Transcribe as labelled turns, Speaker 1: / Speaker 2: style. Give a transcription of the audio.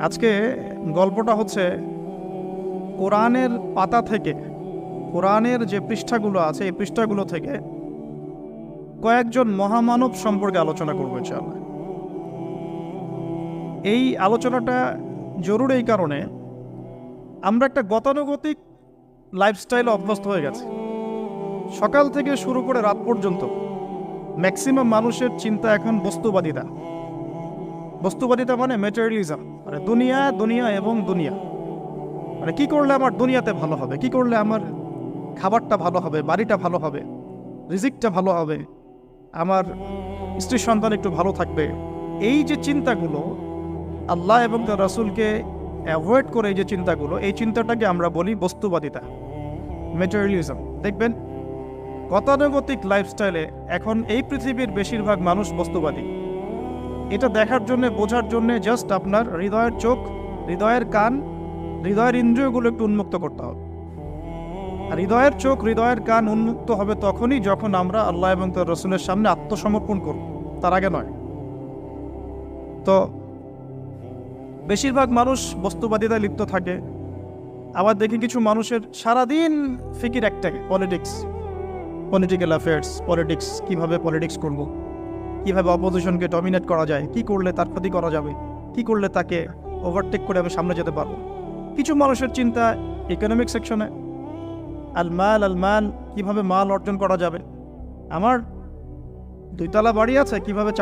Speaker 1: আজকে গল্পটা হচ্ছে কোরআনের পাতা থেকে, কোরআনের যে পৃষ্ঠাগুলো আছে এই পৃষ্ঠাগুলো থেকে কয়েকজন মহামানব সম্পর্কে আলোচনা করবো ইনশাআল্লাহ। এই আলোচনাটা জরুরি এই কারণে আমরা একটা গতানুগতিক লাইফস্টাইলে অভ্যস্ত হয়ে গেছি। সকাল থেকে শুরু করে রাত পর্যন্ত ম্যাক্সিমাম মানুষের চিন্তা এখন বস্তুবাদিতা। বস্তুবাদিতা মানে ম্যাটেরিয়ালিজম, মানে দুনিয়া দুনিয়া এবং দুনিয়া। মানে কি করলে আমার দুনিয়াতে ভালো হবে, কি করলে আমার খাবারটা ভালো হবে, বাড়িটা ভালো হবে, রিজিকটা ভালো হবে, আমার স্ত্রী সন্তান একটু ভালো থাকবে। এই যে চিন্তাগুলো আল্লাহ এবং তার রাসূলকে অ্যাভয়েড করে, এই যে চিন্তাগুলো, এই চিন্তাটাকে আমরা বলি বস্তুবাদিতা, ম্যাটেরিয়ালিজম। দেখবেন গতানুগতিক লাইফস্টাইলে এখন এই পৃথিবীর বেশিরভাগ মানুষ বস্তুবাদী। এটা দেখার জন্যে, বোঝার জন্যে জাস্ট আপনার হৃদয়ের চোখ, হৃদয়ের কান, হৃদয়ের ইন্দ্রিয়গুলো একটু উন্মুক্ত করতে হবে। আর হৃদয়ের চোখ, হৃদয়ের কান উন্মুক্ত হবে তখনই যখন আমরা আল্লাহ এবং তার রাসূলের সামনে আত্মসমর্পণ করব, তার আগে নয়। তো বেশিরভাগ মানুষ বস্তুবাদিতায় লিপ্ত থাকে। আবার দেখি কিছু মানুষের সারাদিন ফিকির একটাই, পলিটিক্স, পলিটিক্যাল অ্যাফেয়ার্স, পলিটিক্স, কীভাবে পলিটিক্স করব, কীভাবে অপোজিশনকে ডমিনেট করা যায়, কি করলে তার ক্ষতি করা যাবে, কি করলে তাকে ওভারটেক করে আমি সামনে যেতে পারবো। কিছু মানুষের চিন্তা ইকোনমিক সেকশনে, আল মাল, কীভাবে মাল অর্জন করা যাবে। আমার 2 তলা বাড়ি আছে, কীভাবে